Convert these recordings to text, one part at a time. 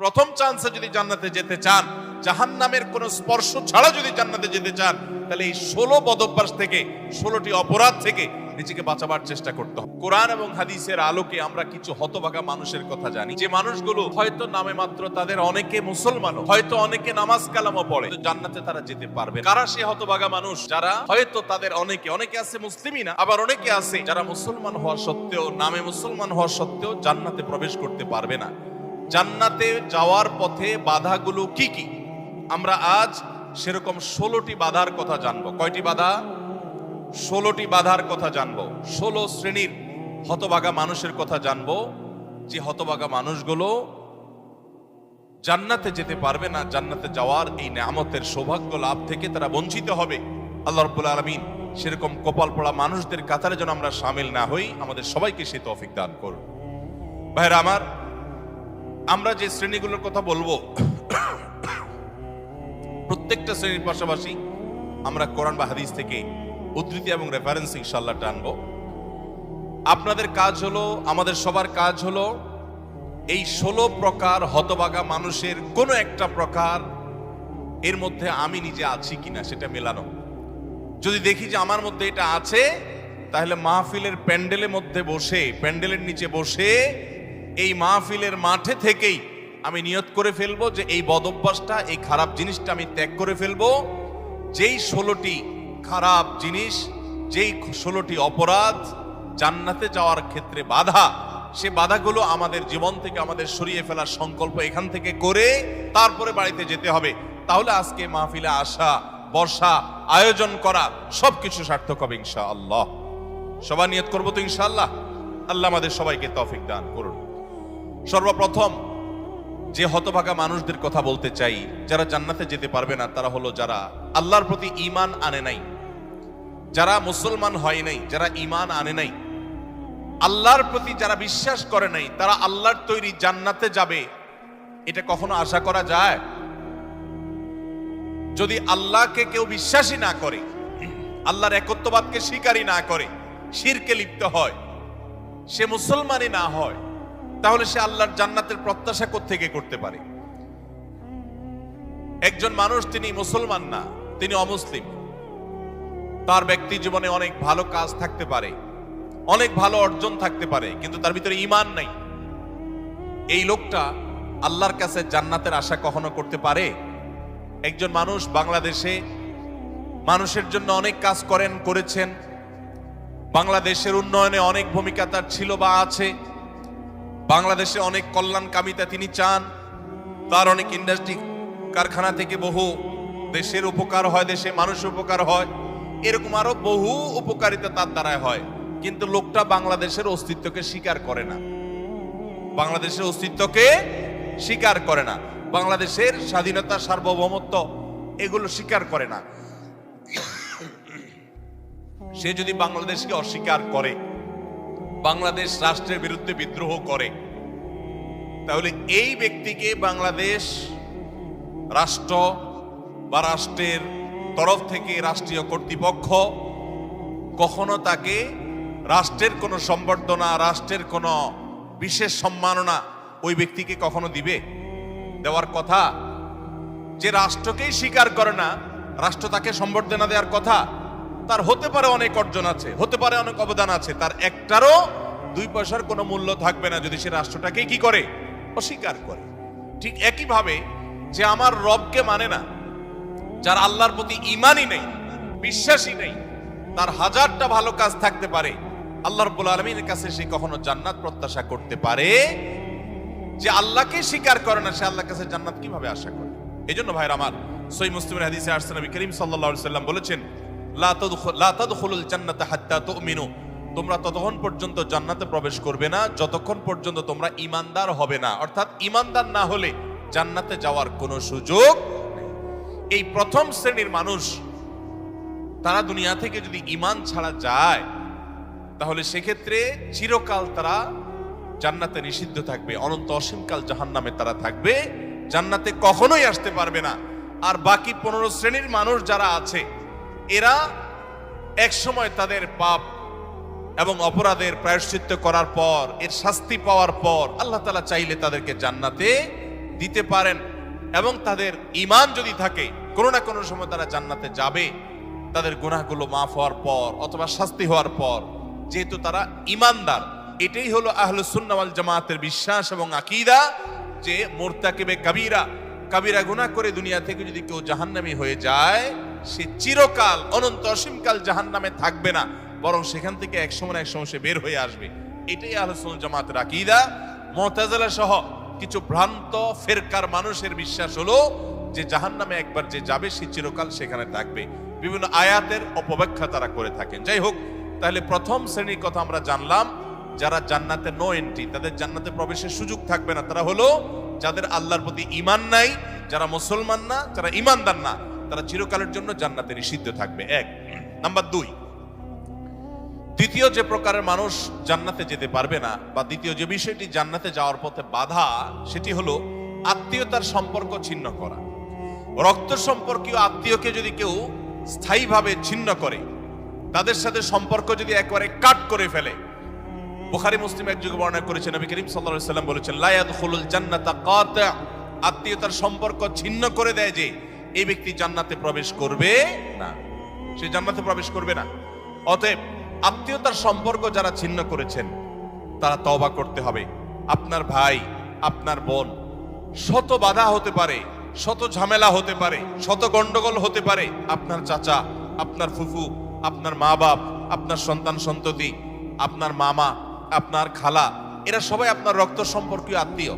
প্রথম চান্সে যদি জান্নাতে যেতে চান, জাহান্নামের কোন স্পর্শ ছাড়া যদি জান্নাতে যেতে চান, তাহলে এই 16 বদভ্যাস থেকে, 16টি অপরাধ থেকে নিজেকে বাঁচাবার চেষ্টা করতে হবে। কোরআন এবং হাদিসের আলোকে আমরা কিছু হতভাগা মানুষের কথা জানি, যে মানুষগুলো হয়তো নামে মাত্র, তাদের অনেকে মুসলমান, হয়তো অনেকে নামাজ কালামও পড়ে, কিন্তু জান্নাতে তারা যেতে পারবে না। কারা সে হতভাগা মানুষ? যারা হয়তো তাদের অনেকে আছে মুসলিমই না, আবার অনেকে আছে যারা মুসলমান হওয়া সত্ত্বেও, নামে মুসলমান হওয়া সত্ত্বেও জান্নাতে প্রবেশ করতে পারবে না। জান্নাতে যাওয়ার পথে বাধাগুলো কি কি, আমরা আজ সেরকম 16টি বাধার কথা জানবো। কয়টি বাধা? 16টি বাধার কথা জানবো। 16 শ্রেণীর হতভাগা মানুষের কথা জানবো, যে হতভাগা মানুষগুলো জান্নাতে যেতে পারবে না। জান্নাতে যাওয়ার এই নিয়ামতের সৌভাগ্য লাভ থেকে তারা বঞ্চিত হবে। আল্লাহ রাব্বুল আলামিন সেরকম কপাল পড়া মানুষদের কাতারে যেন আমরা শামিল না হই, আমাদের সবাইকে সে তৌফিক দান করুন। ভাইরা আমার, আমরা যে শ্রেণীগুলোর কথা বলবো, প্রত্যেকটা শ্রেণীর পাশাপাশি আমরা কোরআন বা হাদিস থেকে উদ্ধৃতি এবং রেফারেন্স ইনশাআল্লাহ টানবো। আপনাদের কাজ হলো, আমাদের সবার কাজ হলো, এই 16 প্রকার হতভাগা মানুষের কোন একটা প্রকার এর মধ্যে আমি নিজে আছি কিনা সেটা মেলানো। যদি দেখি যে আমার মধ্যে এটা আছে, তাহলে মাহফিলের প্যান্ডেলের মধ্যে বসে, প্যান্ডেলের নিচে বসে, এই মাহফিলের মাঠে থেকেই আমি নিয়ত করে ফেলবো যে এই বদভ্যাসটা, এই খারাপ জিনিসটা আমি ত্যাগ করে ফেলবো। যেই 16টি খারাপ জিনিস, যেই 16টি অপরাধ জান্নাতে যাওয়ার ক্ষেত্রে বাধা, সে বাধাগুলো আমাদের জীবন থেকে আমাদের সরিয়ে ফেলার সংকল্প এখান থেকে করে তারপরে বাড়িতে যেতে হবে। তাহলে আজকে মাহফিলে আসা, বসা, আয়োজন করা সবকিছু সার্থক হবে ইনশাআল্লাহ। সবাই নিয়ত করবো তো ইনশাআল্লাহ। আল্লাহ আমাদের সবাইকে তৌফিক দান করুন। সর্বপ্রথম যে হতভাগা মানুষদের কথা বলতে চাই, যারা জান্নাতে যেতে পারবে না, তারা হলো যারা আল্লাহর প্রতি ঈমান আনে নাই, যারা মুসলমান হয় নাই, যারা ঈমান আনে নাই, আল্লাহর প্রতি যারা বিশ্বাস করে নাই, তারা আল্লাহর তৈরি জান্নাতে যাবে, এটা কখনো আশা করা যায়? যদি আল্লাহকে কেউ বিশ্বাসী না করে, আল্লাহর একত্ববাদকে স্বীকারই না করে, শিরকে লিপ্ত হয়, সে মুসলমানই না হয়, তাহলে সে আল্লাহর জান্নাতের প্রত্যাশা কোত্থেকে করতে পারে? একজন মানুষ, তিনি মুসলমান না, তিনি অমুসলিম, তার ব্যক্তি জীবনে অনেক ভালো কাজ থাকতে পারে, অনেক ভালো অর্জন থাকতে পারে, কিন্তু তার ভিতরে ঈমান নাই। এই লোকটা আল্লাহর কাছে জান্নাতের আশা কখনো করতে পারে? একজন মানুষ বাংলাদেশে মানুষের জন্য অনেক কাজ করেছেন, বাংলাদেশের উন্নয়নে অনেক ভূমিকা তার ছিল বা আছে, বাংলাদেশে অনেক কল্যাণকামিতা তিনি চান, তার অনেক ইন্ডাস্ট্রি কারখানা থেকে বহু দেশের উপকার হয়, দেশে মানুষের উপকার হয়, এরকম আরো বহু উপকারিতা তার দ্বারাই হয়। কিন্তু লোকটা বাংলাদেশের অস্তিত্বকে স্বীকার করে না, বাংলাদেশের অস্তিত্বকে স্বীকার করে না, বাংলাদেশের স্বাধীনতা, সার্বভৌমত্ব এগুলো স্বীকার করে না। সে যদি বাংলাদেশকে অস্বীকার করে, বাংলাদেশ রাষ্ট্রের বিরুদ্ধে বিদ্রোহ করে, তাহলে এই ব্যক্তিকে বাংলাদেশ রাষ্ট্র বা রাষ্ট্রের তরফ থেকে রাষ্ট্রীয় কর্তৃপক্ষ কখনো তাকে রাষ্ট্রের কোনো সম্বর্ধনা, রাষ্ট্রের কোনো বিশেষ সম্মাননা ওই ব্যক্তিকে কখনো দিবে? দেওয়ার কথা। যে রাষ্ট্রকেই স্বীকার করে না, রাষ্ট্র তাকে সম্বর্ধনা দেওয়ার কথা। তার হতে পারে অনেক অর্জন আছে, হতে পারে অনেক অবদান আছে, তার একটারও 2 পয়সার কোনো মূল্য থাকবে না যদি সে রাষ্ট্রটাকেই কি করে? অস্বীকার করে। ঠিক একই ভাবে যে আমার রবকে মানে না, যার আল্লাহর প্রতি ঈমানই নেই, বিশ্বাসই নেই, তার হাজারটা ভালো কাজ থাকতে পারে, আল্লাহ রাব্বুল আলামিনের কাছে সে কখনো জান্নাত প্রত্যাশা করতে পারে? যে আল্লাহকে স্বীকার করে না, সে আল্লাহর কাছে জান্নাত কিভাবে আশা করে? এজন্য ভাইরা আমার, সহিহ মুসলিমের হাদিসে আসছে, নবী করিম সাল্লাল্লাহু আলাইহি ওয়াসাল্লাম বলেছেন, লা তাদখুলুল জান্নাতা হাত্তা তুমিনু, তোমরা ততক্ষণ পর্যন্ত জান্নাতে প্রবেশ করবে না যতক্ষণ পর্যন্ত তোমরা ঈমানদার হবে না। অর্থাৎ ঈমানদার না হলে জান্নাতে যাওয়ার কোনো সুযোগ নেই। এই প্রথম শ্রেণীর মানুষ, তারা দুনিয়া থেকে যদি ঈমান ছাড়া যায়, তাহলে সেক্ষেত্রে চিরকাল তারা জান্নাতে নিষিদ্ধ থাকবে, অনন্ত অসীমকাল জাহান্নামে তারা থাকবে, জান্নাতে কখনোই আসতে পারবে না। আর বাকি 15 শ্রেণীর মানুষ যারা আছে, এরা এক সময় তাদের পাপ এবং অপরাধের প্রায়শ্চিত্ত করার পর, এর শাস্তি পাওয়ার পর, আল্লাহ তাআলা চাইলে তাদেরকে জান্নাতে দিতে পারেন এবং তাদের ঈমান যদি থাকে, কোনো না কোনো সময় তারা জান্নাতে যাবে, তাদের গুনাহগুলো মাফ হওয়ার পর অথবা শাস্তি হওয়ার পর, যেহেতু তারা ঈমানদার। এটাই হলো আহলুস সুন্নাহ ওয়াল জামাতের বিশ্বাস এবং আকীদা, যে মুরতাকিবে কাবীরা গুনাহ করে দুনিয়া থেকে যদি কেউ জাহান্নামী হয়ে যায়, সে চিরকাল অনন্ত অসীমকাল জাহান্নামে থাকবে না, বরং সেখান থেকে এক সময় সে বের হয়ে আসবে। এটাই আহলুস সুন্নাহ ওয়াল জামাতের আকীদা। মুতাজিলা সহ কিছু ভ্রান্ত ফেরকার মানুষের বিশ্বাস হলো যে জাহান্নামে একবার যে যাবে সে চিরকাল সেখানে থাকবে। বিভিন্ন আয়াতের অপব্যাখ্যা তারা করে থাকেন। যাই হোক, তাহলে প্রথম শ্রেণীর কথা আমরা জানলাম, যারা জান্নাতে নো এন্ট্রি, তাদের জান্নাতে প্রবেশের সুযোগ থাকবে না, তারা হলো যাদের আল্লাহর প্রতি ঈমান নাই, যারা মুসলমান না, যারা ঈমানদার না, তারা চিরকালের জন্য জান্নাতে নিষিদ্ধ থাকবে। এক নাম্বার। দুই, দ্বিতীয় যে প্রকারের মানুষ জান্নাতে যেতে পারবে না, বা দ্বিতীয় যে বিষয়টি জান্নাতে যাওয়ার পথে বাধা, সেটি হলো আত্মীয়তার সম্পর্ক ছিন্ন করা। রক্ত সম্পর্কীয় আত্মীয়কে যদি কেউ স্থায়ীভাবে ছিন্ন করে, তাদের সাথে সম্পর্ক যদি একবারে কাট করে ফেলে, বুখারী মুসলিম এক যুগে বর্ণনা করেছেন, নবী করিম সাল্লাল্লাহু আলাইহি ওয়াসাল্লাম বলেছেন, লা ইয়াদখুলুল জান্নাতা কাতি', আত্মীয়তার সম্পর্ক ছিন্ন করে দেয় যে এই ব্যক্তি জান্নাতে প্রবেশ করবে না, সে জান্নাতে প্রবেশ করবে না। অতএব আত্মীয়তার সম্পর্ক যারা ছিন্ন করেছেন তারা তওবা করতে হবে। আপনার ভাই, আপনার বোন, শত বাধা হতে পারে, শত ঝামেলা হতে পারে, শত গন্ডগোল হতে পারে, আপনার চাচা, আপনার ফুফু, আপনার মা বাপ, আপনার সন্তান সন্ততি, আপনার মামা, আপনার খালা, এরা সবাই আপনার রক্ত সম্পর্কীয় আত্মীয়।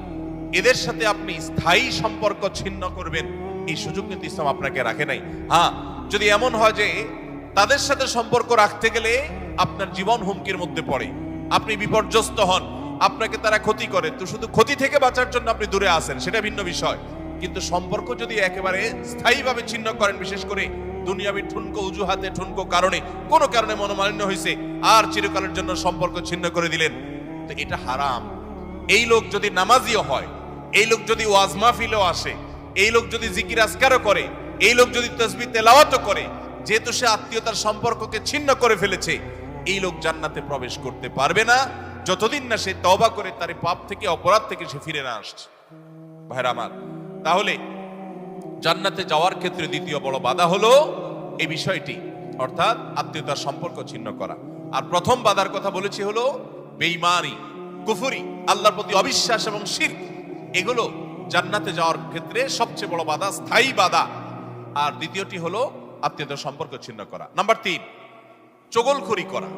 এদের সাথে আপনি স্থায়ী সম্পর্ক ছিন্ন করবেন, এই সুযোগ কিন্তু ইসলাম আপনাকে রাখে নাই। হ্যাঁ, যদি এমন হয় যে তাদের সাথে সম্পর্ক রাখতে গেলে আপনার জীবন হুমকির মধ্যে পড়ে, আপনি বিপর্যস্ত হন, আপনাকে তারা ক্ষতি করে, তো শুধু ক্ষতি থেকে বাঁচার জন্য আপনি দূরে আসেন, সেটা ভিন্ন বিষয়। কিন্তু সম্পর্ক যদি একেবারে স্থায়ীভাবে ছিন্ন করেন, বিশেষ করে দুনিয়াবি ঠুনকো অজুহাতে, ঠুনকো কারণে, কোনো কারণে মনোমালিন্য হয়েছে, আর চিরকালের জন্য সম্পর্ক ছিন্ন করে দিলেন, তো এটা হারাম। এই লোক যদি নামাজিও হয়, এই লোক যদি ওয়াজ মাহফিলেও আসে, এই লোক যদি জিকির আজকারও করে, এই লোক যদি তাসবিহ তেলাওয়াতও করে, যেহেতু সে আত্মীয়তার সম্পর্ককে ছিন্ন করে ফেলেছে, এই লোক জান্নাতে প্রবেশ করতে পারবে না যতদিন না সে তওবা করে তার পাপ থেকে, অপরাধ থেকে সে ফিরে না আসছে। ভাইরা আমার, তাহলে জান্নাতে যাওয়ার ক্ষেত্রে দ্বিতীয় বড় বাধা হলো এই বিষয়টি, অর্থাৎ আত্মীয়তার সম্পর্ক ছিন্ন করা। আর প্রথম বাধার কথা বলেছি হলো বেঈমানি, কুফরি, আল্লাহর প্রতি অবিশ্বাস এবং শিরক। এগুলো জান্নাতে যাওয়ার ক্ষেত্রে সবচেয়ে বড় বাধা, স্থায়ী বাধা। আর দ্বিতীয়টি হলো আত্মীয়তার সম্পর্ক ছিন্ন করা। নাম্বার 3, চগলখড়ি করা।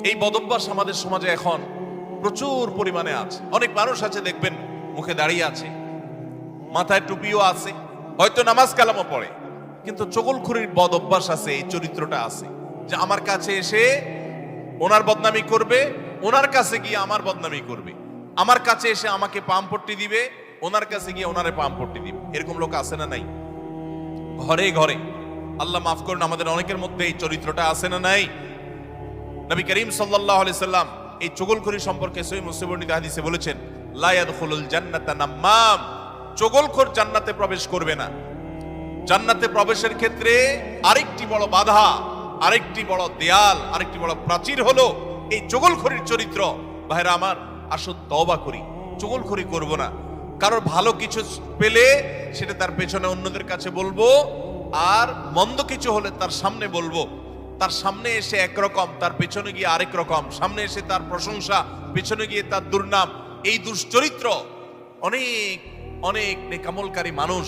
এই বদভ্যাস আমাদের সমাজে এখন প্রচুর পরিমাণে আছে। অনেক মানুষ আছে দেখবেন মুখে দাঁড়িয়ে আছে, মাথায় টুপিও আছে, হয়তো নামাজ কালামও পড়ে, কিন্তু চগলখড়ির বদভ্যাস আছে, এই চরিত্রটা আছে যে আমার কাছে এসে ওনার বদনামি করবে, ওনার কাছে গিয়ে আমার বদনামি করবে, আমার কাছে এসে আমাকে পামপট্টি দিবে, ওনার কাছে গিয়ে ওনারে পামপট্টি দিবে। এরকম লোক আছে না নাই? ঘরে ঘরে, আল্লাহ মাফ করুন, আমাদের অনেকের মধ্যে এই চরিত্রটা আছে না নাই? নবী করিম সাল্লাল্লাহু আলাইহি সাল্লাম এই চগলখড়ি সম্পর্কে সহিহ মুসলিম বর্ণিত হাদিসে বলেছেন, লা ইয়াদখুলুল জান্নাতা নাম্মাম, চগলখড় জান্নাতে প্রবেশ করবে না। জান্নাতে প্রবেশের ক্ষেত্রে আরেকটি বড় বাধা, আরেকটি বড় দেয়াল, আরেকটি বড় প্রাচীর হলো এই চগলখড়ির চরিত্র। ভাইরা আমার, আসুন তওবা করি, চগলখড়ি করব না। কারোর ভালো কিছু পেলে সেটা তার পেছনে অন্যদের কাছে বলবো, আর মন্দ কিছু হলে তার সামনে বলবো। তার সামনে এসে একরকম, তার পেছনে গিয়ে আরেক রকম, সামনে এসে তার প্রশংসা, পেছনে গিয়ে তার দুর্নাম। এই দুশ্চরিত্র অনেক অনেক নেকামলকারী মানুষ,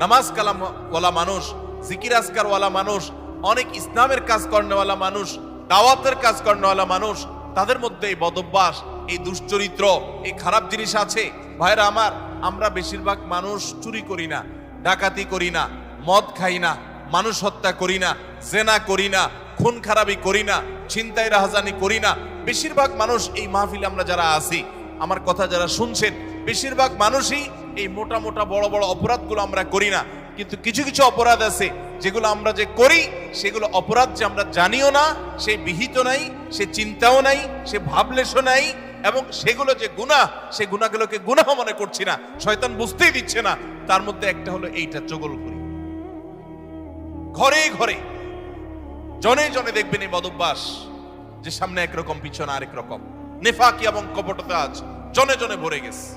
নামাজ কালাম ওয়ালা মানুষ, জিকির আজকার ওয়ালা মানুষ, অনেক ইসলামের কাজ করেওয়ালা মানুষ, দাওয়াতের কাজ করেওয়ালা মানুষ, তাদের মধ্যে এই বদভ্যাস, এই দুশ্চরিত্র, এই খারাপ জিনিস আছে। ভাইরা আমার, আমরা বেশিরভাগ মানুষ চুরি করি না, ডাকাতি করি না, মদ খাই না, মানুষ হত্যা করি না, জেনা করি না, খুন খারাপি করি না, ছিনতাই রাহাজানি করি না। বেশিরভাগ মানুষ এই মাহফিলে আমরা যারা আছি, আমার কথা যারা শুনছেন, বেশিরভাগ মানুষই এই মোটা মোটা বড় বড় অপরাধগুলো আমরা করি না। কিন্তু কিছু কিছু অপরাধ আছে যেগুলো আমরা যে করি, সেগুলো অপরাধ যে আমরা জানিও না, সে বিহিত নাই, সে চিন্তাও নাই, সে ভাবলেশও নাই, এবং সেগুলো যে গুনাহ, সে গুনাহগুলোকে গুনাহ মনে করছি না, শয়তান বুঝতেই দিচ্ছে না। তার মধ্যে একটা হলো এইটা, চগলখড়ি। ঘরে ঘরে, জনে জনে দেখবেন এই বদভ্যাস, যে সামনে একরকম, পিছনে আরেক রকম, নেফাকি এবং কপটতা আজ জনে জনে ভরে গেছে।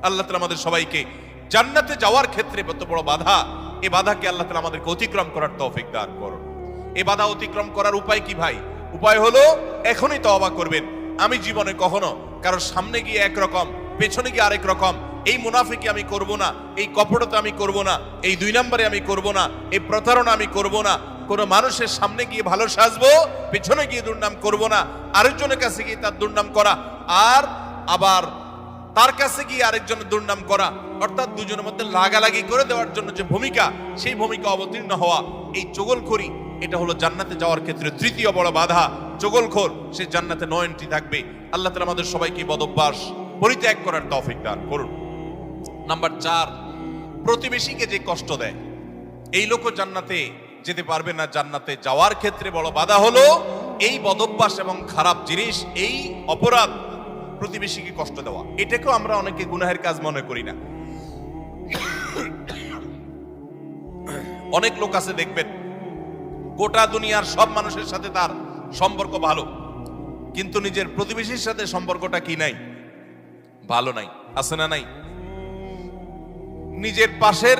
আল্লাহ তাআলা আমাদের সবাইকে জান্নাতে যাওয়ার ক্ষেত্রে কত বড় বাধা, এই বাধাকে আল্লাহ তাআলা আমাদেরকে অতিক্রম করার তৌফিক দান করুন। এই বাধা অতিক্রম করার উপায় কি ভাই? উপায় হলো এখনই তওবা করবেন। আমি জীবনে কখনো কারোর সামনে গিয়ে একরকম, পেছনে গিয়ে আরেক রকম, এই মুনাফিকি আমি করব না, এই কপটতা আমি করব না, এই 2 নম্বরে আমি করব না, এই প্রতারণা আমি করব না, কোনো মানুষের সামনে গিয়ে ভালো সাজবো, পেছনে গিয়ে দুর্নাম করব না, আরেকজনের কাছে গিয়ে তার দুর্নাম করা, আর আবার তার কাছে গিয়ে আরেকজনের দুর্নাম করা, অর্থাৎ দুজনের মধ্যে লাগালাগি করে দেওয়ার জন্য যে ভূমিকা, সেই ভূমিকা অবতীর্ণ হওয়া, এই চগলখড়ি, এটা হলো জান্নাতে যাওয়ার ক্ষেত্রে তৃতীয় বড় বাধা। চগলখোর সে জান্নাতে নো এন্ট্রি থাকবে। আল্লাহ তাআলা আমাদের সবাইকে বদঅভ্যাস পরিত্যাগ করার তৌফিক দান করুন। নাম্বার 4, প্রতিবেশীকে যে কষ্ট দেয়, এই লোকও জান্নাতে যেতে পারবে না। জান্নাতে যাওয়ার ক্ষেত্রে বড় বাধা হলো এই বদঅভ্যাস এবং খারাপ জিনিস, এই অপরাধ, প্রতিবেশীকে কষ্ট দেওয়া। এটাকেও আমরা অনেকে গুনাহের কাজ মনে করি না। অনেক লোক আছে দেখবেন, গোটা দুনিয়ার সব মানুষের সাথে তার সম্পর্ক ভালো, কিন্তু নিজের প্রতিবেশীর সাথে সম্পর্কটা কি নাই? ভালো নাই। আছে না নাই? নিজের পাশের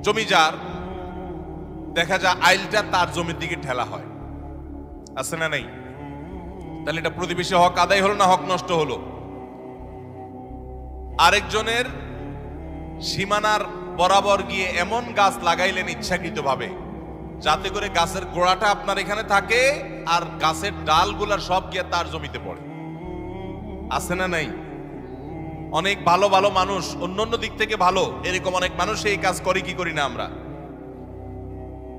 জমি যার, দেখা যায় আইলটা তার জমির দিকে ঠেলা হয়। আছে না নাই? তাহলে এটা প্রতিবেশী হক আদায় হলো না হক নষ্ট হলো? আরেকজনের সীমানার বরাবর গিয়ে এমন গাছ লাগাইলেন ইচ্ছাকৃতভাবে, যাতে করে গাছের গোড়াটা আপনার এখানে থাকে আর গাছের ডালগুলা সব গিয়ে তার জমিতে পড়ে। আছে না নাই? অনেক ভালো ভালো মানুষ, অন্যান্য দিক থেকে ভালো, এরকম অনেক মানুষ এই কাজ করে কি করি না আমরা?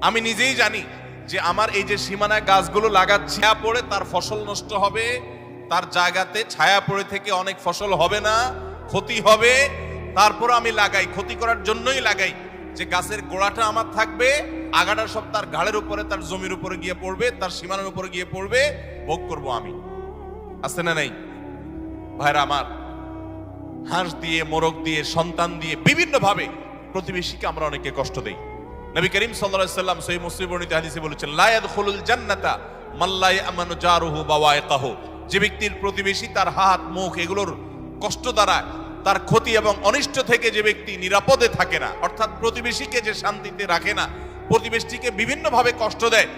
আমি নিজেই জানি যে আমার এই যে সীমানায় গাছগুলো লাগাচ্ছি, ছায়া পড়ে তার ফসল নষ্ট হবে, তার জায়গাতে ছায়া পড়ে থেকে অনেক ফসল হবে না, ক্ষতি হবে। তারপর আমি লাগাই, ক্ষতি করার জন্যই লাগাই, যে গাছের গোড়াটা আমার থাকবে, আগাটা সব তার ঘাড়ের উপরে, তার জমির উপরে গিয়ে পড়বে, তার সীমানার উপরে গিয়ে পড়বে, ভোগ করব আমি। আছে না নাই ভাইরা আমার? হাঁস দিয়ে, মোরগ দিয়ে, সন্তান দিয়ে, বিভিন্ন ভাবে প্রতিবেশীকে আমরা অনেকে কষ্ট দেই। নবী করিম সাল্লাল্লাহু আলাইহি সাল্লাম সহিহ মুসলিম বর্ণিত হাদিসে বলেছেন, লা ইয়াদখুলুল জান্নাতা মান লা ইয়ামানু জারুহু বাওয়াইকাহু। যে ব্যক্তির প্রতিবেশী তার হাত, মুখ এগুলোর কষ্ট দ্বারা, তার ক্ষতি এবং অনিষ্ট থেকে যে ব্যক্তি নিরাপদে থাকে না, অর্থাৎ প্রতিবেশীকে যে শান্তিতে রাখে না, প্রতিবেশীকে বিভিন্ন ভাবে কষ্ট দেয়,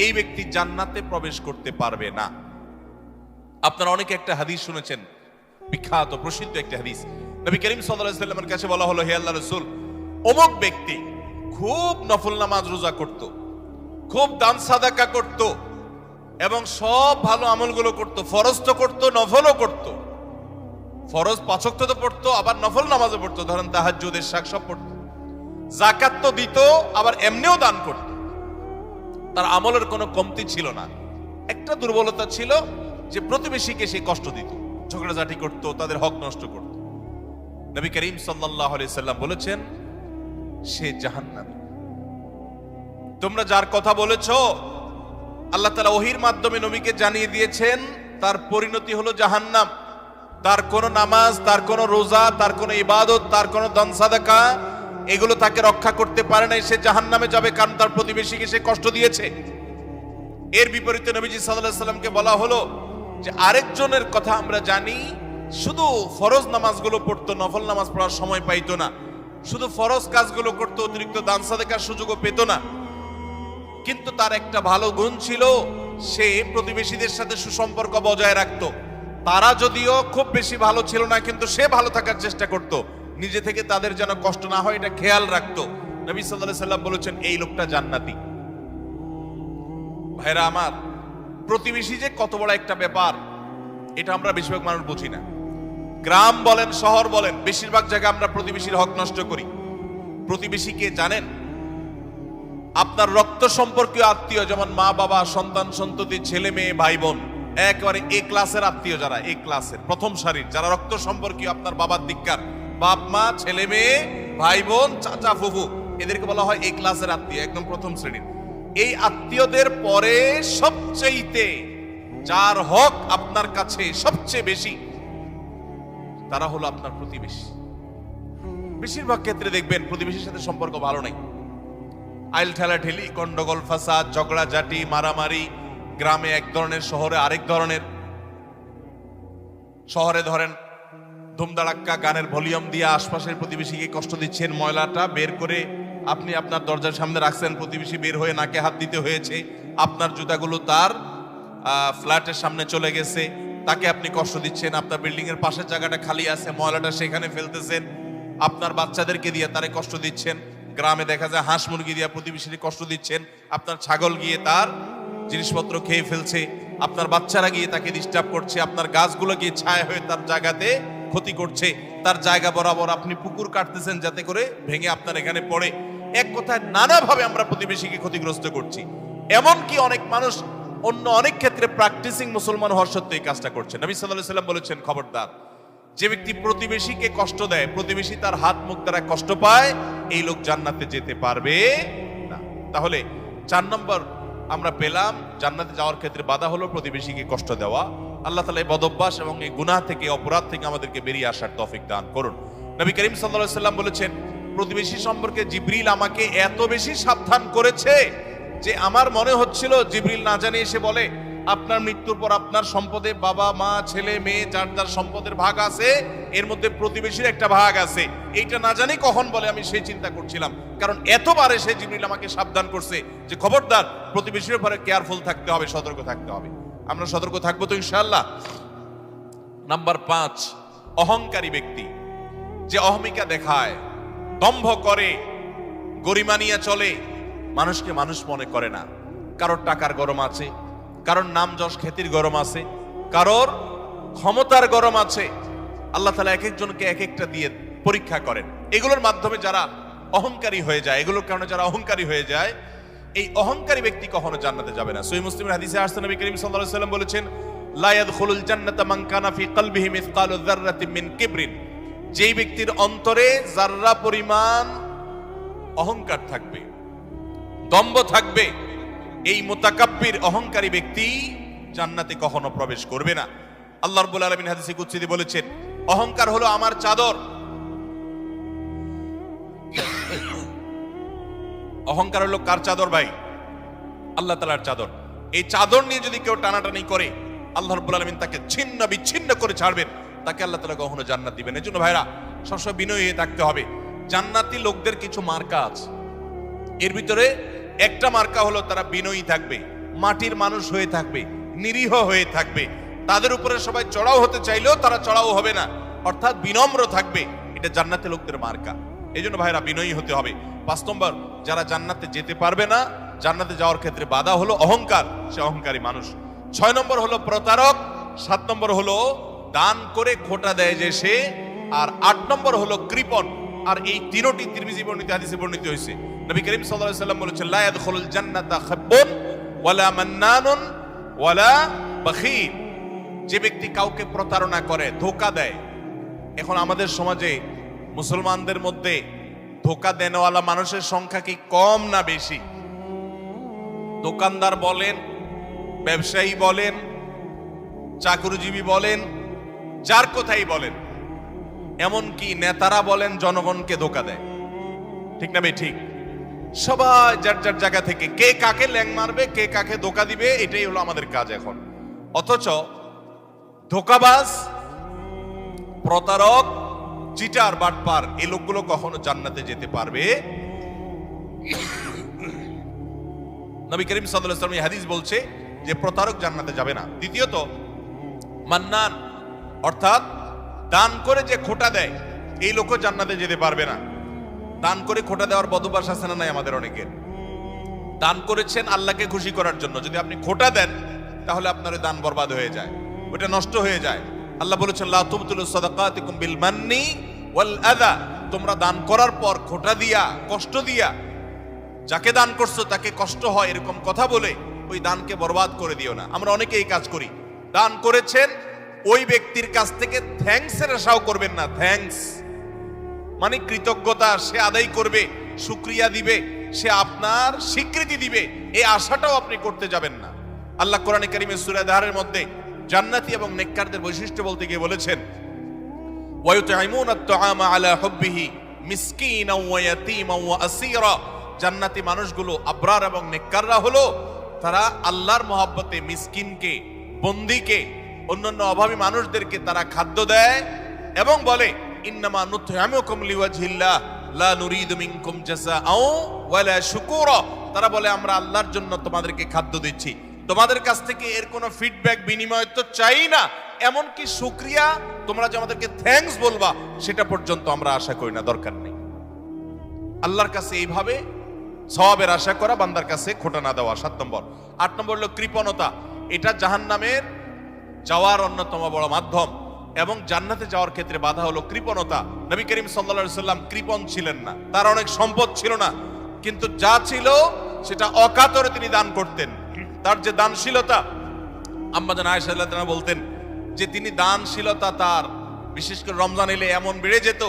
এই ব্যক্তি জান্নাতে প্রবেশ করতে পারবে না। আপনারা অনেকে একটা হাদিস শুনেছেন, বিখ্যাত প্রসিদ্ধ একটা হাদিস। নবী করিম সাল্লাল্লাহু আলাইহি সাল্লামের কাছে বলা হলো, হে আল্লাহর রাসূল, অমুক ব্যক্তি খুব নফল নামাজ রোজা করত, খুব দান সাদাকা করত, এবং সব ভালো আমলগুলো করত, ফরজ তো করত, নফলও করত। ফরজ 5 ওয়াক্ত তো পড়তো, আবার নফল নামাজও পড়তো, ধরেন তাহাজ্জুদ, ইশরাক সব পড়তো, যাকাত তো দিত, আবার এমনিও দান করত। তার আমলের কোনো কমতি ছিল না। একটা দুর্বলতা ছিল যে প্রতিবেশীকে সে কষ্ট দিত, ঝগড়াঝাটি করত, তাদের হক নষ্ট করত। নবী করিম সাল্লাল্লাহু আলাইহি সাল্লাম বলেছেন, সে জাহান্নামী। তোমরা যার কথা বলেছো, আল্লাহ তাআলা ওহীর মাধ্যমে নবীকে জানিয়ে দিয়েছেন, তার পরিণতি হলো জাহান্নাম। তার কোন নামাজ, তার কোন রোজা, তার কোন ইবাদত, তার কোন দান সাদাকা, এগুলো তাকে রক্ষা করতে পারে নাই, সে জাহান্নামে যাবে, কারণ তার প্রতিবেশীকে সে কষ্ট দিয়েছে। এর বিপরীতে নবীজি সাল্লাল্লাহু আলাইহি সাল্লামকে বলা হলো যে আরেকজনের কথা আমরা জানি, শুধু ফরজ নামাজগুলো পড়তো, নফল নামাজ পড়ার সময় পাইতো না, শুধু ফরজ কাজগুলো করতো, অতিরিক্ত দান সাদাকার সুযোগও পেত না, কিন্তু তার একটা ভালো গুণ ছিল, সে প্রতিবেশীদের সাথে সুসম্পর্ক বজায় রাখতো। তারা যদিও খুব বেশি ভালো ছিল না, কিন্তু সে ভালো থাকার চেষ্টা করত, নিজে থেকে তাদের যেন কষ্ট না হয় এটা খেয়াল রাখতো। নবী সাল্লাল্লাহু আলাইহি সাল্লাম বলেছেন, এই লোকটা জান্নাতি। ভাইরা আমার, প্রতিবেশী যে কত বড় একটা ব্যাপার, এটা আমরা বেশিরভাগ মানুষ বুঝি না। গ্রাম বলেন, শহর বলেন, বেশিরভাগ জায়গায় আমরা প্রতিবেশীর হক নষ্ট করি। প্রতিবেশীকে জানেন? আপনার রক্ত সম্পর্কীয় আত্মীয়, যেমন মা বাবা, সন্তান সন্ততি, ছেলে মেয়ে, ভাই বোন, একেবারে এ ক্লাসের আত্মীয়, যারা এ ক্লাসের প্রথম সারির, যারা রক্ত সম্পর্কীয়, আপনার বাবার দিককার, বাপ মা, ছেলে মেয়ে, ভাই বোন, চাচা ফুফু, এদেরকে বলা হয় এ ক্লাসের আত্মীয়, একদম প্রথম শ্রেণীর। এই আত্মীয়দের পরে সবচেয়ে যার হক আপনার কাছে সবচেয়ে বেশি, তারা হলো আপনার প্রতিবেশী। বেশিরভাগ ক্ষেত্রে দেখবেন প্রতিবেশীর সাথে সম্পর্ক ভালো নাই, আইল ঠেলা ঠেলি, গন্ডগোল, ফাসাদ, ঝগড়াঝাটি, মারামারি, গ্রামে এক ধরনের, শহরে আরেক ধরনের। শহরে ধরেন ধুমধাড়াক্কা গানের ভলিউম দিয়ে আশপাশের প্রতিবেশীকে কষ্ট দিচ্ছেন, ময়লাটা বের করে আপনি আপনার দরজার সামনে রাখছেন, প্রতিবেশী বের হয়ে নাকে হাত দিতে হয়েছে, আপনার জুতাগুলো তার ফ্ল্যাটের সামনে চলে গেছে, তাকে আপনি কষ্ট দিচ্ছেন, আপনার বিল্ডিং এর পাশের জায়গাটা খালি আছে, ময়লাটা সেখানে ফেলতেছেন, আপনার বাচ্চাদেরকে দিয়ে তারে কষ্ট দিচ্ছেন, গ্রামে দেখা যায় হাঁস মুরগি দিয়ে প্রতিবেশীকে কষ্ট দিচ্ছেন, আপনার ছাগল গিয়ে তার জিনিসপত্র খেয়ে ফেলছে, আপনার বাচ্চারা গিয়ে তাকে ডিস্টার্ব করছে, আপনার গাছগুলো গিয়ে ছায়া হয়ে তার জায়গাতে ক্ষতি করছে, তার জায়গা বরাবর আপনি পুকুর কাটতেছেন যাতে করে ভেঙে আপনার এখানে পড়ে। এক কথায় নানাভাবে আমরা প্রতিবেশীকে ক্ষতিগ্রস্ত করছি। এমনকি অনেক মানুষ অন্য অনেক ক্ষেত্রে প্র্যাকটিসিং মুসলমান হওয়ার সত্ত্বেও এই কাজটা করছে। নবী সাল্লাল্লাহু আলাইহি ওয়াসাল্লাম বলেছেন, খবরদার, যে ব্যক্তি প্রতিবেশীকে কষ্ট দেয়, প্রতিবেশী তার হাত মুখ দ্বারা কষ্ট পায়, এই লোক জান্নাতে যেতে পারবে না। তাহলে 4 নম্বর আমরা পেলাম, জান্নাতে যাওয়ার ক্ষেত্রে বাধা হলো প্রতিবেশীকে কষ্ট দেওয়া। আল্লাহ তাআলা এই বদঅভ্যাস এবং এই গুনাহ থেকে, অপরাধ থেকে আমাদেরকে বেরিয়ে আসার তৌফিক দান করুন। নবী করিম সাল্লাল্লাহু আলাইহি ওয়াসাল্লাম বলেছেন, প্রতিবেশী সম্পর্কে জিবরিল আমাকে এত বেশি সাবধান করেছে যে আমার মনে হচ্ছিল জিবরিল না জানিয়ে এসে বলে, আপনার মৃত্যুর পর আপনার সম্পদে বাবা মা ছেলে মেয়ে যার যার সম্পদের ভাগ আছে, এর মধ্যে প্রতিবেশীর একটা ভাগ আছে, এইটা না জানি কখন বলে আমি সেই চিন্তা করছিলাম। কারণ এতবারে সে জিবরিল আমাকে সাবধান করছে যে খবরদার, প্রতিবেশীর ব্যাপারে কেয়ারফুল থাকতে হবে, সতর্ক থাকতে হবে। আমরা সতর্ক থাকবো তো ইনশাআল্লাহ। নাম্বার 5, অহংকারী ব্যক্তি, যে অহমিকা দেখায়, দম্ভ করে, গরিমা নিয়ে চলে, মানুষকে মানুষ মনে করে না। কারোর টাকার গরম আছে, কারোর নাম যশ খ্যাতির গরম আছে, কারোর ক্ষমতার গরম আছে। আল্লাহ তাআলা এক একজনকে এক একটা দিয়ে পরীক্ষা করেন। এগুলোর মাধ্যমে যারা অহংকারী হয়ে যায়, এগুলোর কারণে যারা অহংকারী হয়ে যায়, এই অহংকারী ব্যক্তি কখনো জান্নাতে যাবে না। সহিহ মুসলিমের হাদিসে আসছে, নবী করিম সাল্লাল্লাহু আলাইহি ওয়াসাল্লাম বলেছেন, লা ইয়াদখুলুল জান্নাতা মান কানা ফি কলবিহি মিসকালু যাররাতিন মিন কিবরিন, যেই ব্যক্তির অন্তরে যাররা পরিমাণ অহংকার থাকবে, দম্ভ থাকবে, এই মুতাকাব্বির অহংকারী ব্যক্তি জান্নাতে কখনো প্রবেশ করবে না। আল্লাহ রাব্বুল আলামিন হাদিসে কুদসিতে বলেছেন, অহংকার হলো আমার চাদর। অহংকার হলো কার চাদর ভাই? আল্লাহ তাআলার চাদর। এই চাদর নিয়ে যদি কেউ টানাটানি করে, আল্লাহ রাব্বুল আলামিন তাকে ছিন্ন বিচ্ছিন্ন করে ছাড়বেন, তাকে আল্লাহ তাআলা কখনো জান্নাত দিবেন। এজন্য ভাইরা সবসময় বিনয়ী হয়ে থাকতে হবে। জান্নাতি লোকদের কিছু মার্কা আছে, এর ভিতরে একটা মার্কা হলো তারা বিনয়ী থাকবে, মাটির মানুষ হয়ে থাকবে, নিরীহ হয়ে থাকবে, তাদের উপরে সবাই চড়াও হতে চাইলেও তারা চড়াও হবে না, অর্থাৎ বিনম্র থাকবে। এটা জান্নাতি লোকদের মার্কা। এই জন্য ভাইরা বিনয়ী হতে হবে। 5 নম্বর, যারা জান্নাতে যেতে পারবে না, জান্নাতে যাওয়ার ক্ষেত্রে বাধা হলো অহংকার, সে অহংকারী মানুষ। 6 নম্বর হলো প্রতারক, 7 নম্বর হলো দান করে খোটা দেয় যে সে, আর 8 নম্বর হলো কৃপণ। আর এই তিনটি তিরমিজি বর্ণিত হাদিসে বর্ণিত হয়েছে। নবী করিম সাল্লাল্লাহু আলাইহি ওয়াসাল্লাম বলেছেন, লা ইয়াদখুলুল জান্নাতা খাব্বুন ওয়ালা মান্নানুন ওয়ালা বাখীল, যে ব্যক্তি কাউকে প্রতারণা করে, ধোঁকা দেয়। এখন আমাদের সমাজে মুসলমানদের মধ্যে ধোঁকা দেনওয়ালা মানুষের সংখ্যা কি কম না বেশি? দোকানদার বলেন, ব্যবসায়ী বলেন, চাকরিজীবী বলেন, যার কথাই বলেন, এমনকি নেতারা বলেন, জনগণকে ধোঁকা দেয়। ঠিক না ভাই? ঠিক। সবাই যার যার জায়গা থেকে কে কাকে ল্যাং মারবে, কে কাকে ধোঁকা দিবে, এটাই হলো আমাদের কাজ এখন। অথচ ধোঁকাবাজ, প্রতারক, চিটার, বাটপার, এই লোকগুলো কখনো জান্নাতে যেতে পারবে। নবী করিম সাল্লাল্লাহু আলাইহি ওয়াসাল্লাম এই হাদিস বলছে যে প্রতারক জান্নাতে যাবে না। দ্বিতীয়ত, মান্নান, অর্থাৎ দান করে যে খোটা দেয়, এই লোকও জান্নাতে যেতে পারবে না। দান করে খোটা দেওয়ার বদভ্যাস আছে না নাই আমাদের অনেকের? দান করেছেন আল্লাহকে খুশি করার জন্য, যদি আপনি খোটা দেন তাহলে আপনার দান বরবাদ হয়ে যায়, ওটা নষ্ট হয়ে যায়। আল্লাহ বলেছেন, লা তুবতিলু সাদাকাতিকুম বিল মান্নি ওয়াল আযা, তোমরা দান করার পর খোটা দিয়া, কষ্ট দিয়া, যাকে দান করছো তাকে কষ্ট হয় এরকম কথা বলে ওই দানকে বরবাদ করে দিও না। আমরা অনেকে এই কাজ করি। দান করেছেন, ওই ব্যক্তির কাছ থেকে থ্যাঙ্কসের আশাও করবেন না। থ্যাঙ্কস মানে কৃতজ্ঞতা সে আদায় করবে, শুকরিয়া দিবে, সে আপনার স্বীকৃতি দিবে, এই আশাটাও আপনি করতে যাবেন না। আল্লাহ কোরআনে কারীমে সূরা দাহরের মধ্যে জান্নাতি এবং নেককারদের বৈশিষ্ট্য বলতে গিয়ে বলেছেন, ওয়ায়ুতঈমুনা আত-তাআমা আলা হুব্বিহি মিসকিনাও ওয়া ইয়াতীমান ওয়া আসীরা, জান্নাতি মানুষগুলো, আবরার এবং নেককাররা হলো তারা আল্লাহর মহব্বতে মিসকিনকে, বন্দীকে, অন্যান্য অভাবী মানুষদেরকে তারা খাদ্য দেয়, এবং বলে ইন্নামা নুতইমুকুম লিওয়াজহিল্লাহ লা নুরিদু মিনকুম জাযাআও ওয়ালা শুকুরা। তারা বলে আমরা আল্লাহর জন্য তোমাদেরকে খাদ্য দিচ্ছি, তোমাদের কাছ থেকে এর কোনো ফিডব্যাক বিনিময় তো চাই না, এমনকি শুকরিয়া তোমরা যে আমাদেরকে থ্যাঙ্কস বলবা সেটা পর্যন্ত আমরা আশা করি না, দরকার নেই। আল্লাহর কাছে এইভাবে সওয়াবের আশা করা, বান্দার কাছে খোটা না দেওয়া 7 নম্বর। 8 নম্বর হলো কৃপণতা। এটা জাহান্নামের যাওয়ার অন্যতম বড় মাধ্যম এবং জান্নাতে যাওয়ার ক্ষেত্রে বাধা হলো কৃপণতা। নবী করিম সাল্লাল্লাহু আলাইহি সাল্লাম কৃপণ ছিলেন না, তার অনেক সম্পদ ছিল না, কিন্তু যা ছিল সেটা অকাতরে তিনি দান করতেন। তার যে দানশীলতা, আম্মা জান আয়েশা রাদিয়াল্লাহু তাআলা বলতেন যে তিনি দানশীলতা তার বিশেষ করে রমজান এলে এমন বেড়ে যেত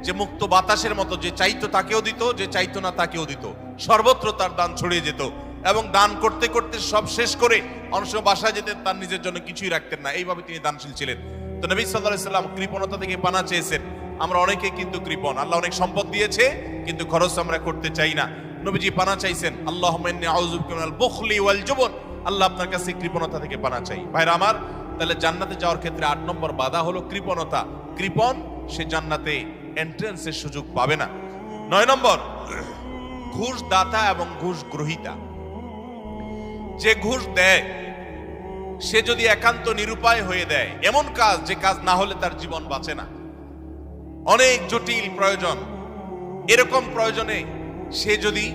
যে মুক্ত বাতাসের মতো, যে চাইতো তাকেও দিত, যে চাইতো না তাকেও দিত, সর্বত্র তার দান ছড়িয়ে যেত। এবং দান করতে করতে সব শেষ করে অনেক সময় বাসায় যেতে তার নিজের জন্য কিছুই রাখতেন না, এইভাবে তিনি দানশীল ছিলেন। তো নবী সাল্লাল্লাহু আলাইহি সাল্লাম কৃপণতা থেকে পানা চেয়েছেন। আমরা অনেকে কিন্তু কৃপণ, আল্লাহ অনেক সম্পদ দিয়েছে কিন্তু খরচ আমরা করতে চাই না। নবীজি পানা চাইছেন, আল্লাহুম্মা ইন্নী আউযু বিকা মিনাল বুখলি ওয়াল জুবন, আল্লাহ আপনার কাছে কৃপণতা থেকে পানা চাই। ভাইরা আমার, তাহলে জান্নাতে যাওয়ার ক্ষেত্রে 8 নম্বর বাধা হলো কৃপণতা। কৃপণ সে জান্নাতে এন্ট্রান্সের সুযোগ পাবে না। 9 নম্বর, ঘুষ দাতা এবং ঘুষ গ্রহীতা। যে ঘুষ দেয় সে যদি একান্ত নিরুপায় হয়ে দেয় এমন কাজ, যে কাজ না হলে তার জীবন বাঁচে না, অনেক জটিল প্রয়োজন, এরকম প্রয়োজনে সে যদি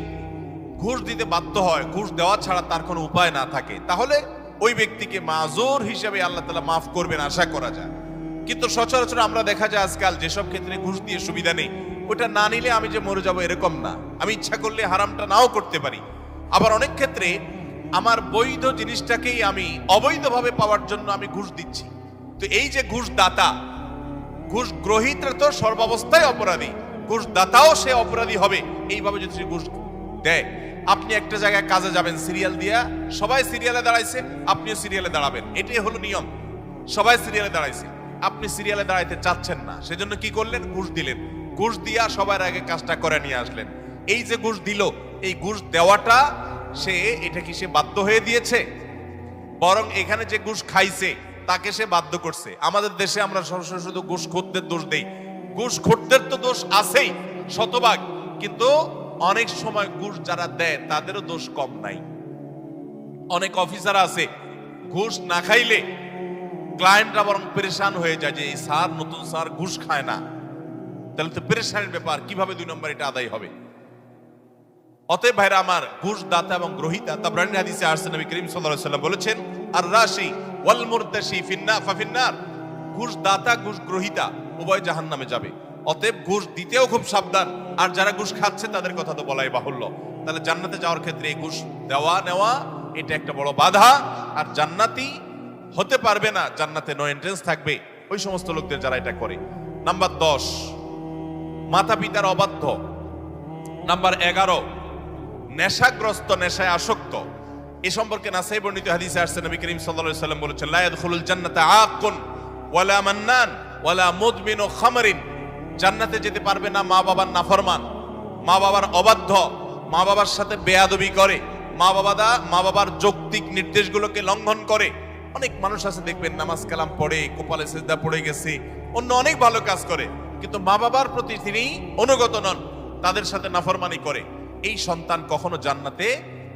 ঘুষ দিতে বাধ্য হয়, ঘুষ দেওয়া ছাড়া তার কোনো উপায় না থাকে, তাহলে ওই ব্যক্তিকে মাজুর হিসেবে আল্লাহ তাআলা মাফ করবেন আশা করা যায়। কিন্তু সচরাচর আমরা দেখা যায় আজকাল যেসব ক্ষেত্রে ঘুষ দিয়ে সুবিধা নেই, ওটা না নিলে আমি যে মরে যাব এরকম না, আমি ইচ্ছা করলে হারামটা নাও করতে পারি। আবার অনেক ক্ষেত্রে আমার বৈধ জিনিসটাকেই আমি অবৈধভাবে পাওয়ার জন্য আমি ঘুষ দিচ্ছি। তো এই যে ঘুষ দাতা, ঘুষ গ্রহীতা তো সর্বাবস্থায় অপরাধী, ঘুষ দাতাও সে অপরাধী হবে এইভাবে যদি সে ঘুষ দেয়। আপনি একটা জায়গায় কাজে যাবেন, সিরিয়াল দিয়া, সবাই সিরিয়ালে দাঁড়াইছে, আপনিও সিরিয়ালে দাঁড়াবেন, এটাই হলো নিয়ম। সবাই সিরিয়ালে দাঁড়াইছে, আপনি সিরিয়ালে দাঁড়াইতে চাচ্ছেন না, সেজন্য কি করলেন? ঘুষ দিলেন। ঘুষ দিয়া সবার আগে কাজটা করে নিয়ে আসলেন। এই যে ঘুষ দিল, এই ঘুষ দেওয়াটা সে, এটা কি সে বাধ্য হয়ে দিয়েছে? বরং এখানে যে ঘুষ খাইছে তাকে সে বাধ্য করছে। আমাদের দেশে আমরা সরাসরি শুধু ঘুষখোরদের দোষ দেই। ঘুষখোরদের তো দোষ আছেই শতভাগ, কিন্তু অনেক সময় ঘুষ যারা দেয় তাদেরও দোষ কম নাই। অনেক অফিসার আছে ঘুষ না খাইলে ক্লায়েন্টরা বরং পেরেশান হয়ে যায় যে এই স্যার, নতুন স্যার ঘুষ খায় না, তাহলে তো পেরেশানের ব্যাপার, কিভাবে 2 নম্বর এটা আদায় হবে। অতএব ভাইরা আমার, ঘুষ দাতা এবং গ্রহীতা, তাবরানী হাদিসে আসছে নবী করিম সাল্লাল্লাহু আলাইহি ওয়াসাল্লাম বলেছেন, আর রাশি ওয়াল মুরতাশি ফাফিন্নার, ঘুষ দাতা ঘুষ গ্রহীতা উভয় জাহান্নামে যাবে। অতএব ঘুষ দিতেও খুব সাবধান, আর যারা ঘুষ খাচ্ছে তাদের কথা তো বলাই বাহুল্য। তাহলে জান্নাতে যাওয়ার ক্ষেত্রে এই ঘুষ দেওয়া নেওয়া এটা একটা বড় বাধা। আর জান্নাতি হতে পারবে না, জান্নাতে নো এন্ট্রান্স থাকবে ওই সমস্ত লোকদের যারা এটা করে। নাম্বার 10, মাতা পিতার অবাধ্য। নাম্বার 11, নেশাগ্রস্ত, নেশায় আসক্ত। এই সম্পর্কে নাসাই বর্ণিত হাদিসে আসছে নবী করিম সাল্লাল্লাহু আলাইহি ওয়াসাল্লাম বলেছেন, লা ইয়াদখুলুল জান্নাতা আকুন ওয়ালা মান্নান ওয়ালা মুদমিনু খামরিন, জান্নাতে যেতে পারবে না মা বাবার নাফরমান, মা বাবার অবাধ্য, মা বাবার সাথে বেয়াদবি করে, মা বাবার যৌক্তিক নির্দেশগুলোকে লঙ্ঘন করে। অনেক মানুষ আছে দেখবেন নামাজ কালাম পড়ে, কপালে সিজদা পড়ে গেছে, অন্য অনেক ভালো কাজ করে, কিন্তু মা বাবার প্রতি তিনি অনুগত নন, তাদের সাথে নাফরমানি করে। এই সন্তান কখনো জান্নাতে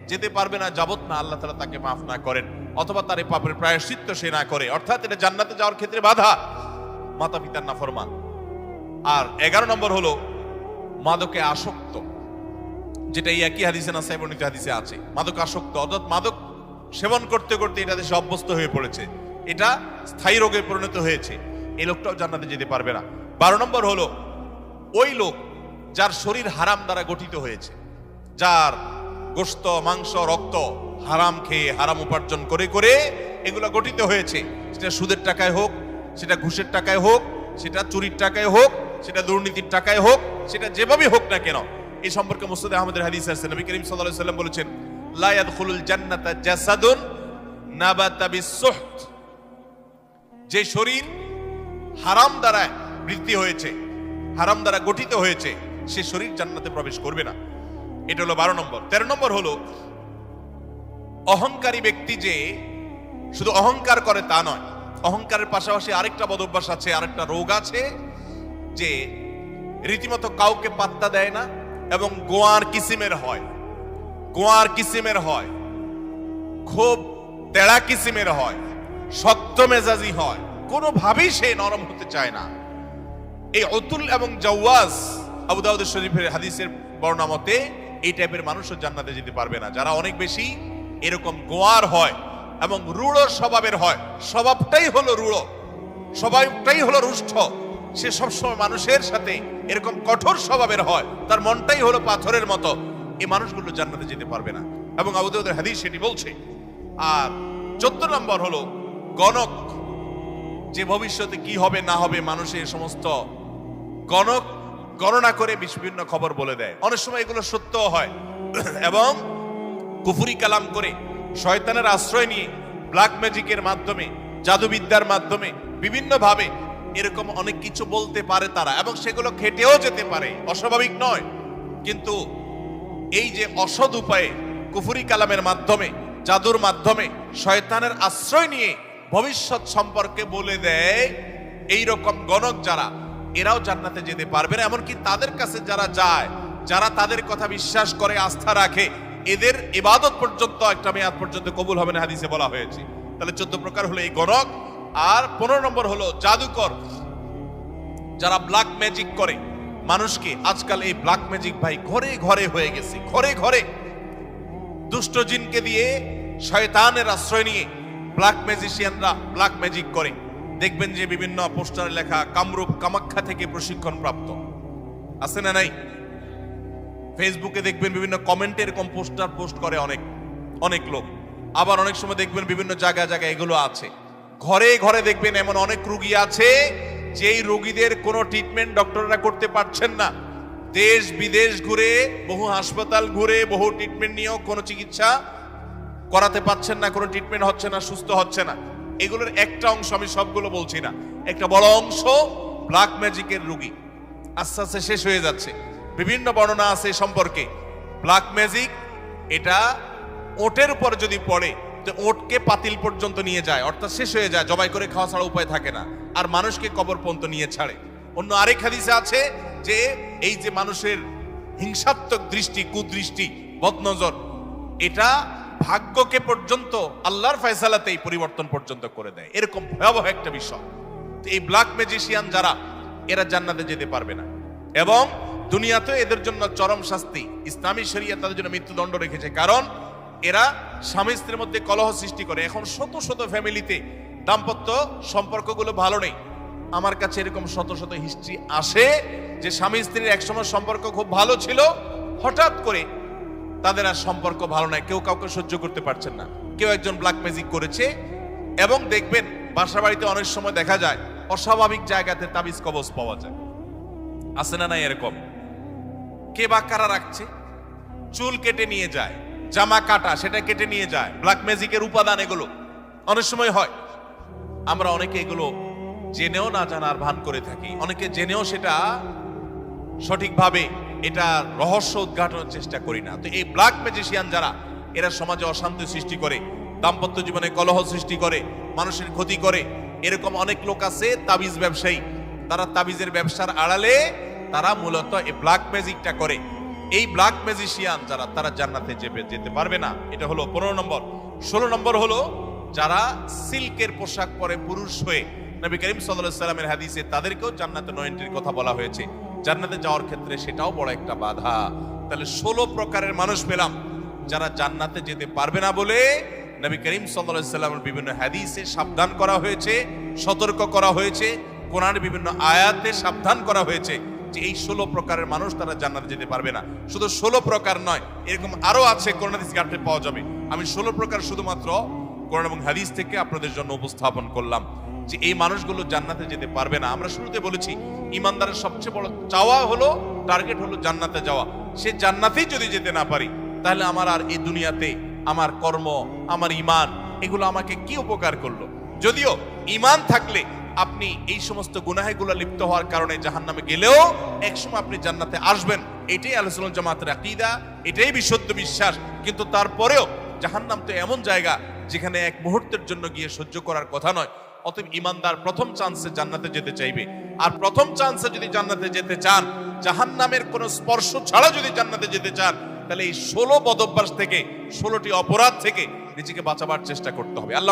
যেতে পারবে না যাবত না আল্লাহ তাআলা তাকে মাফ না করেন, অথবা তার এই পাপের প্রায়শ্চিত্ত সে না করে। অর্থাৎ এটা জান্নাতে যাওয়ার ক্ষেত্রে বাধা, মাতা পিতার নাফরমান। আর 11 নম্বর হলো মাদকে আসক্ত, যেটা এই একই হাদিসে নাসাই বর্ণিত হাদিসে আছে। মাদক আসক্ত অর্থাৎ মাদক সেবন করতে করতে এটা দেশে অভ্যস্ত হয়ে পড়েছে, এটা স্থায়ী রোগে পরিণত হয়েছে, এই লোকটাও জান্নাতে যেতে পারবে না। 12 নম্বর হলো ওই লোক যার শরীর হারাম দ্বারা গঠিত হয়েছে, যার গোশত, মাংস, রক্ত হারাম খেয়ে, হারাম উপার্জন করে করে এগুলো গঠিত হয়েছে। সেটা সুদের টাকায় হোক, সেটা ঘুষের টাকায় হোক, সেটা চুরির টাকায় হোক, সেটা দুর্নীতির টাকায় হোক, সেটা যেভাবে হোক না কেন। এই সম্পর্কে মুসনাদে আহমদের হাদিস আছে, নবী করিম সাল্লাল্লাহু আলাইহি ওয়াসাল্লাম বলেছেন, লা ইয়াদখুলুল জান্নাতা জাসাদুন নাবাতা বিসসুহত, যে শরীর হারাম দ্বারা বৃদ্ধি হয়েছে, হারাম দ্বারা গঠিত হয়েছে, সে শরীর জান্নাতে প্রবেশ করবে না। এটা হলো 12 নম্বর। 13 নম্বর হলো অহংকারী ব্যক্তি, যে শুধু অহংকার করে তা নয়, অহংকারের পাশাপাশি আরেকটা বদ অভ্যাস আছে, আরেকটা রোগ আছে, যে রীতিমতো কাউকে পাত্তা দেয় না এবং গোয়ার কিসিমের হয়, গোয়ার কিসিমের হয়, খুব তেড়া কিসিমের হয়, শক্ত মেজাজি হয়, কোনোভাবেই সে নরম হতে চায় না। এই উতুল এবং জাওয়াজ আবু দাউদ শরীফের হাদিসের বর্ণনা মতে এই টাইপের মানুষও জান্নাতে যেতে পারবে না, যারা অনেক বেশি এরকম গোয়ার হয় এবং রূঢ় স্বভাবের হয়। স্বভাবটাই হলো রূঢ়, স্বভাবটাই হলো রুষ্ট, সে সবসময় মানুষের সাথে এরকম কঠোর স্বভাবের হয়, তার মনটাই হলো পাথরের মতো। এই মানুষগুলো জান্নাতে যেতে পারবে না এবং আবু দাউদের হাদিস সেটি বলছে। আর 14 নম্বর হলো গণক, যে ভবিষ্যতে কি হবে না হবে মানুষের সমস্ত গণক গণনা করে বিভিন্ন খবর বলে দেয়। অনেক সময় এগুলো সত্য হয় এবং কুফরি কালাম করে শয়তানের আশ্রয় নিয়ে ব্ল্যাক ম্যাজিকের মাধ্যমে, জাদুবিদ্যার মাধ্যমে বিভিন্ন ভাবে এরকম অনেক কিছু বলতে পারে তারা, এবং সেগুলো খেটেও যেতে পারে, অস্বাভাবিক নয়। কিন্তু এই যে অসৎ উপায়ে কুফরি কালামের মাধ্যমে, জাদুর মাধ্যমে শয়তানের আশ্রয় নিয়ে ভবিষ্যৎ সম্পর্কে বলে দেয়, এই রকম গণক যারা, এরাও জান্নাতে যেতে পারবে না। এমনকি তাদের কাছে যারা যায়, যারা তাদের কথা বিশ্বাস করে, আস্থা রাখে, এদের ইবাদত পর্যন্ত একটা মেয়াদ পর্যন্ত কবুল হবে না, হাদিসে বলা হয়েছে। তাহলে 14 প্রকার হলো এই গণক। আর 15 নম্বর হলো জাদুকর, যারা ব্ল্যাক ম্যাজিক করে মানুষকে। আজকাল এই ব্ল্যাক ম্যাজিক ভাই ঘরে ঘরে হয়ে গেছে, ঘরে ঘরে দুষ্ট জিনকে দিয়ে, শয়তানের আশ্রয় নিয়ে ব্ল্যাক ম্যাজিশিয়ানরা ব্ল্যাক ম্যাজিক করে। দেখবেন যে বিভিন্ন পোস্টারে লেখা কামরূপ কামাখ্যা থেকে প্রশিক্ষণ প্রাপ্ত, আছে না নাই? ফেসবুকে দেখবেন বিভিন্ন কমেন্টে এরকম পোস্টার পোস্ট করে অনেক অনেক লোক। আবার অনেক সময় দেখবেন বিভিন্ন জায়গায় জায়গায় এগুলো আছে। ঘরে ঘরে দেখবেন এমন অনেক রোগী আছে যেই রোগীদের কোনো ট্রিটমেন্ট ডক্টররা করতে পারছেন না। দেশ বিদেশ ঘুরে, বহু হাসপাতাল ঘুরে, বহু ট্রিটমেন্ট নিয়েও কোনো চিকিৎসা করাতে পারছেন না, কোনো ট্রিটমেন্ট হচ্ছে না, সুস্থ হচ্ছে না। এগুলোর একটা অংশ, আমি সবগুলো বলছি না, একটা বড় অংশ ব্ল্যাক ম্যাজিকের রোগী আস্তে আস্তে শেষ হয়ে যাচ্ছে। বিভিন্ন বর্ণনা আছে সম্পর্কে। ব্ল্যাক ম্যাজিক এটা ওটের উপর যদি পড়ে তো ওটকে পাতিল পর্যন্ত নিয়ে যায়, অর্থাৎ শেষ হয়ে যায়, জবাই করে খাওয়া ছাড়া উপায় থাকে না, আর মানুষকে কবর পর্যন্ত নিয়ে ছাড়ে। অন্য আরেক হাদিসে আছে যে এই যে মানুষের হিংসাত্মক দৃষ্টি, কুদৃষ্টি, বদনজর, এটা ভাগ্যকে পর্যন্ত আল্লাহর ফয়সালাতেই পরিবর্তন পর্যন্ত করে দেয়। এরকম ভয়াবহ একটা বিষয়। এই ব্ল্যাক ম্যাজিশিয়ান যারা, এরা জান্নাতে যেতে পারবে না এবং দুনিয়াতে এদের জন্য চরম শাস্তি। ইসলামী শরিয়ত তাদের জন্য মৃত্যুদণ্ড রেখেছে, কারণ এরা স্বামী স্ত্রীর মধ্যে কলহ সৃষ্টি করে। এখন শত শত ফ্যামিলিতে দাম্পত্য সম্পর্কগুলো ভালো নেই। আমার কাছে এরকম শত শত হিস্ট্রি আসে যে স্বামী স্ত্রীর একসময় সম্পর্ক খুব ভালো ছিল, হঠাৎ করে তাদের আর সম্পর্ক ভালো নাই, কেউ কাউকে সহ্য করতে পারছেন না, কেউ একজন ব্ল্যাক ম্যাজিক করেছে। এবং দেখবেন বাসা বাড়িতে অনেক সময় দেখা যায় অস্বাভাবিক জায়গাতে তাবিজ কবজ পাওয়া যায়, আছে না নাই? এরকম কে বা কারা রাখছে, চুল কেটে নিয়ে যায়, জামা কাটা সেটা কেটে নিয়ে যায়, ব্ল্যাক ম্যাজিকের উপাদান এগুলো অনেক সময় হয়। আমরা অনেকে এগুলো জেনেও না জানার ভান করে থাকি, অনেকে জেনেও সেটা সঠিকভাবে এটা রহস্য উদ্ঘাটনের চেষ্টা করি না। তো এই ব্ল্যাক ম্যাজিশিয়ান যারা, এরা সমাজে অশান্তি সৃষ্টি করে, দাম্পত্য জীবনে কলহ সৃষ্টি করে, মানুষের ক্ষতি করে। এরকম অনেক লোক আছে তাবিজ ব্যবসায়ী, তারা তাবিজের ব্যবসার আড়ালে তারা মূলত এই ব্ল্যাক ম্যাজিকটা করে। এই ব্ল্যাক ম্যাজিশিয়ান যারা, তারা জান্নাতে যেতে পারবে না। এটা হলো 15 নম্বর। 16 নম্বর হলো যারা সিল্কের পোশাক পরে পুরুষ হয়ে, নবী করিম সাল্লাল্লাহু আলাইহি ওয়াসাল্লামের হাদিসে তাদেরকেও জান্নাতে নো এন্ট্রির কথা বলা হয়েছে। জান্নাতে যাওয়ার ক্ষেত্রে সেটাও বড় একটা বাধা। তাহলে 16 প্রকারের মানুষ পেলাম যারা জান্নাতে যেতে পারবে না বলে নবী করিম সাল্লাল্লাহু আলাইহি ওয়াসাল্লামের বিভিন্ন হাদিসে সাবধান করা হয়েছে, সতর্ক করা হয়েছে, কোরআনের বিভিন্ন আয়াতে সাবধান করা হয়েছে যে এই 16 প্রকারের মানুষ তারা জান্নাতে যেতে পারবে না। শুধু 16 প্রকার নয়, এরকম আরো আছে, কোরআন হাদিস ঘাটলে পাওয়া যাবে। আমি 16 প্রকার শুধুমাত্র কোরআন এবং হাদিস থেকে আপনাদের জন্য উপস্থাপন করলাম যে এই মানুষগুলো জান্নাতে যেতে পারবে না। আমরা শুরুতে বলেছি ইমানদারের সবচেয়ে বড় চাওয়া হলো, টার্গেট হলো জান্নাতে যাওয়া। সে জান্নাতেই যদি যেতে না পারি, তাহলে আমার আর এই দুনিয়াতে আমার কর্ম, আমার ঈমান, এগুলো আমাকে কি উপকার করলো? যদিও ঈমান থাকলে আপনি এই সমস্ত গুনাহগুলো লিপ্ত হওয়ার কারণে জাহান্নামে গেলেও একসময় আপনি জান্নাতে আসবেন, এটাই আহলে সুন্নাত জামাতের আকীদা, এটাই বিশুদ্ধ বিশ্বাস। কিন্তু তারপরেও জাহান্নাম তো এমন জায়গা যেখানে এক মুহূর্তের জন্য গিয়ে সহ্য করার কথা নয়। অতএব ইমানদার প্রথম চান্সে জান্নাতে যেতে চাইবে। আর প্রথম চান্সে যদি জান্নাতে যেতে চান, জাহান্নামের কোনো স্পর্শ ছাড়া যদি জান্নাতে যেতে চান, তাহলে এই 16 বদভ্যাস থেকে, 16টি অপরাধ থেকে নিজেকে বাঁচাবার চেষ্টা করতে হবে। আল্লাহ